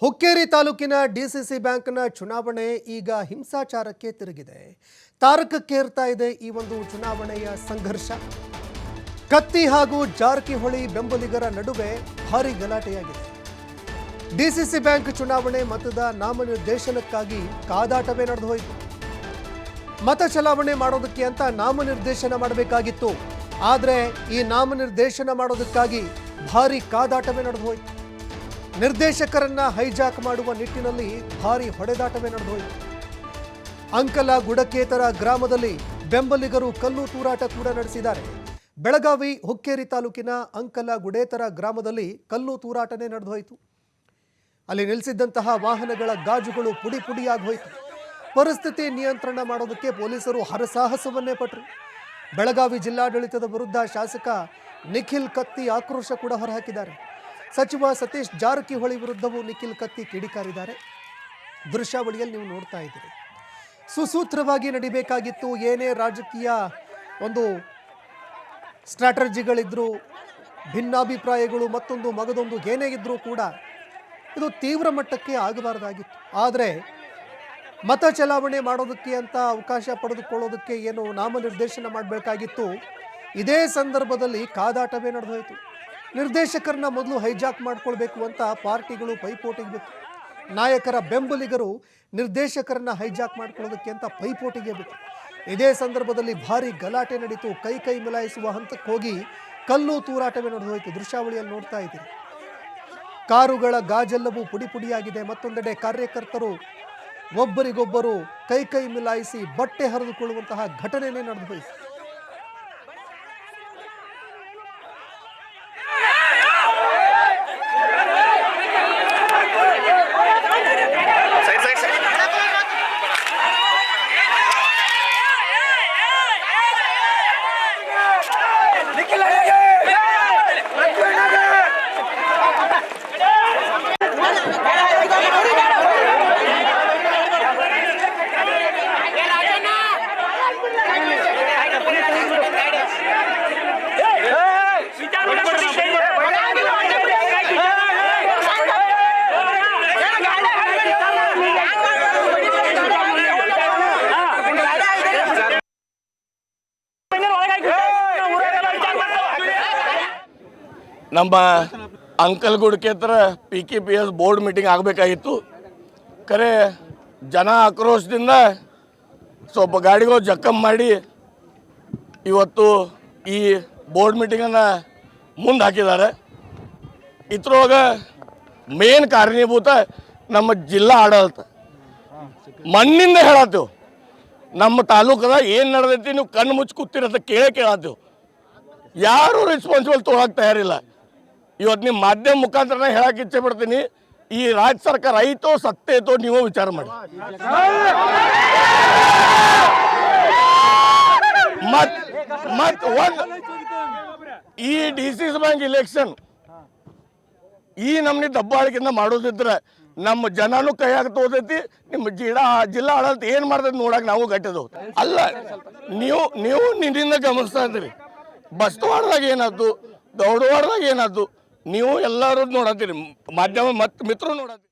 ಹುಕ್ಕೇರಿ ತಾಲೂಕಿನ ಡಿಸಿಸಿ ಬ್ಯಾಂಕ್ನ ಚುನಾವಣೆ ಈಗ ಹಿಂಸಾಚಾರಕ್ಕೆ ತಿರುಗಿದೆ. ತಾರಕಕ್ಕೇರ್ತಾ ಇದೆ ಈ ಒಂದು ಚುನಾವಣೆಯ ಸಂಘರ್ಷ. ಕತ್ತಿ ಹಾಗೂ ಜಾರಕಿಹೊಳಿ ಬೆಂಬಲಿಗರ ನಡುವೆ ಭಾರಿ ಗಲಾಟೆಯಾಗಿದೆ. ಡಿಸಿಸಿ ಬ್ಯಾಂಕ್ ಚುನಾವಣೆ ಮತದ ನಾಮನಿರ್ದೇಶನಕ್ಕಾಗಿ ಕಾದಾಟವೇ ನಡೆದು ಹೋಯಿತು. ಮತ ಚಲಾವಣೆ ಮಾಡೋದಕ್ಕೆ ಅಂತ ನಾಮನಿರ್ದೇಶನ ಮಾಡಬೇಕಾಗಿತ್ತು. ಆದರೆ ಈ ನಾಮನಿರ್ದೇಶನ ಮಾಡೋದಕ್ಕಾಗಿ ಭಾರಿ ಕಾದಾಟವೇ ನಡೆದು ಹೋಯಿತು. ನಿರ್ದೇಶಕರನ್ನ ಹೈಜಾಕ್ ಮಾಡುವ ನಿಟ್ಟಿನಲ್ಲಿ ಭಾರಿ ಹೊಡೆದಾಟವೇ ನಡೆದೋಯಿತು. ಅಂಕಲ ಗುಡಕೇತರ ಗ್ರಾಮದಲ್ಲಿ ಬೆಂಬಲಿಗರು ಕಲ್ಲು ತೂರಾಟ ಕೂಡ ನಡೆಸಿದ್ದಾರೆ. ಬೆಳಗಾವಿ ಹುಕ್ಕೇರಿ ತಾಲೂಕಿನ ಅಂಕಲ ಗುಡೇತರ ಗ್ರಾಮದಲ್ಲಿ ಕಲ್ಲು ತೂರಾಟನೇ ನಡೆದೋಯಿತು. ಅಲ್ಲಿ ನಿಲ್ಲಿಸಿದ್ದಂತಹ ವಾಹನಗಳ ಗಾಜುಗಳು ಪುಡಿ ಪುಡಿಯಾಗಿ ಹೋಯಿತು. ಪರಿಸ್ಥಿತಿ ನಿಯಂತ್ರಣ ಮಾಡೋದಕ್ಕೆ ಪೊಲೀಸರು ಹರಸಾಹಸವನ್ನೇ ಪಟ್ಟರು. ಬೆಳಗಾವಿ ಜಿಲ್ಲಾಡಳಿತದ ವಿರುದ್ಧ ಶಾಸಕ ನಿಖಿಲ್ ಕತ್ತಿ ಆಕ್ರೋಶ ಕೂಡ ಹೊರಹಾಕಿದ್ದಾರೆ. ಸಚಿವ ಸತೀಶ್ ಜಾರಕಿಹೊಳಿ ವಿರುದ್ಧವೂ ನಿಖಿಲ್ ಕತ್ತಿ ಕಿಡಿಕಾರಿದ್ದಾರೆ. ದೃಶ್ಯಾವಳಿಯಲ್ಲಿ ನೀವು ನೋಡ್ತಾ ಇದ್ದೀರಿ. ಸುಸೂತ್ರವಾಗಿ ನಡಿಬೇಕಾಗಿತ್ತು. ಏನೇ ರಾಜಕೀಯ ಒಂದು ಸ್ಟ್ರಾಟಜಿಗಳಿದ್ರು, ಭಿನ್ನಾಭಿಪ್ರಾಯಗಳು ಮತ್ತೊಂದು ಮಗದೊಂದು ಏನೇ ಇದ್ರೂ ಕೂಡ ಇದು ತೀವ್ರ ಮಟ್ಟಕ್ಕೆ ಆಗಬಾರ್ದಾಗಿತ್ತು. ಆದರೆ ಮತ ಚಲಾವಣೆ ಮಾಡೋದಕ್ಕೆ ಅಂತ ಅವಕಾಶ ಪಡೆದುಕೊಳ್ಳೋದಕ್ಕೆ ಏನು ನಾಮನಿರ್ದೇಶನ ಮಾಡಬೇಕಾಗಿತ್ತು. ಇದೇ ಸಂದರ್ಭದಲ್ಲಿ ಕಾದಾಟವೇ ನಡೆದೋಯ್ತು. ನಿರ್ದೇಶಕರನ್ನ ಮೊದಲು ಹೈಜಾಕ್ ಮಾಡ್ಕೊಳ್ಬೇಕು ಅಂತ ಪಾರ್ಟಿಗಳು ಪೈಪೋಟಿಗೆ ಬಿತ್ತು. ನಾಯಕರ ಬೆಂಬಲಿಗರು ನಿರ್ದೇಶಕರನ್ನ ಹೈಜಾಕ್ ಮಾಡ್ಕೊಳ್ಳೋದಕ್ಕೆ ಅಂತ ಪೈಪೋಟಿಗೆ ಬಿತ್ತು. ಇದೇ ಸಂದರ್ಭದಲ್ಲಿ ಭಾರಿ ಗಲಾಟೆ ನಡೀತು. ಕೈ ಮಿಲಾಯಿಸುವ ಹಂತಕ್ಕೆ ಹೋಗಿ ಕಲ್ಲು ತೂರಾಟವೇ ನಡೆದೋಯ್ತು. ದೃಶ್ಯಾವಳಿಯಲ್ಲಿ ನೋಡ್ತಾ ಇದ್ದೀರಿ. ಕಾರುಗಳ ಗಾಜೆಲ್ಲವೂ ಪುಡಿ ಪುಡಿಯಾಗಿದೆ. ಮತ್ತೊಂದೆಡೆ ಕಾರ್ಯಕರ್ತರು ಒಬ್ಬರಿಗೊಬ್ಬರು ಕೈ ಮಿಲಾಯಿಸಿ ಬಟ್ಟೆ ಹರಿದುಕೊಳ್ಳುವಂತಹ ಘಟನೆನೇ ನಡೆದೋಯ್ತು. ನಮ್ಮ ಅಂಕಲ್ ಗುಡ್ಕೇತರ PKPS ಬೋರ್ಡ್ ಮೀಟಿಂಗ್ ಆಗಬೇಕಾಗಿತ್ತು. ಖರೆ ಜನ ಆಕ್ರೋಶದಿಂದ ಸ್ವಲ್ಪ ಗಾಡಿಗಳು ಜಖಮ್ ಮಾಡಿ ಇವತ್ತು ಈ ಬೋರ್ಡ್ ಮೀಟಿಂಗನ್ನು ಮುಂದೆ ಹಾಕಿದ್ದಾರೆ. ಇದ್ರೊಳಗೆ ಮೇನ್ ಕಾರಣೀಭೂತ ನಮ್ಮ ಜಿಲ್ಲಾ ಆಡಳಿತ. ಮಣ್ಣಿಂದ ಹೇಳತ್ತೇವೆ, ನಮ್ಮ ತಾಲೂಕದ ಏನು ನಡೆದೈತಿ ನೀವು ಕಣ್ಣು ಮುಚ್ಚಿ ಕೂತಿರತ್ತ ಕೇಳತ್ತೇವೆ. ಯಾರೂ ರೆಸ್ಪಾನ್ಸಿಬಲ್ ತೊಗೊಳಕ್ಕೆ ತಯಾರಿಲ್ಲ. ಇವತ್ತು ನಿಮ್ಮ ಮಾಧ್ಯಮ ಮುಖಾಂತರ ಹೇಳಕ್ಕೆ ಇಚ್ಛೆ ಪಡ್ತೀನಿ, ಈ ರಾಜ್ಯ ಸರ್ಕಾರ ಐತೋ ಸತ್ತೈತೋ ನೀವು ವಿಚಾರ ಮಾಡಿ. ಈ ಡಿಸಿಸಿ ಬ್ಯಾಂಕ್ ಇಲೆಕ್ಷನ್ ಈ ನಮ್ನಿ ದಬ್ಬಾಳಿಕೆಯಿಂದ ಮಾಡೋದಿದ್ರೆ ನಮ್ಮ ಜನನೂ ಕೈಯಾಗ ತೋದೈತಿ. ನಿಮ್ಮ ಜಿಲ್ಲಾ ಆಡಳಿತ ಏನು ಮಾಡ್ತೈತಿ ನೋಡಕ್ಕೆ ನಾವು ಗಟ್ಟಿದ್ದು ಅಲ್ಲ. ನೀವು ನಿನ್ನಿಂದ ಗಮನಿಸ್ತಾ ಇದ್ದೀರಿ. ಬಸ್ತವಾಡದಾಗ ಏನಾಯ್ತು, ದೌಡವಾಡದಾಗ ಏನಾಯ್ತು, ನೀವು ಎಲ್ಲರೂ ನೋಡತ್ತೀರಿ, ಮಾಧ್ಯಮ ಮತ್ತು ಮಿತ್ರರು ನೋಡತ್ತೀರಿ.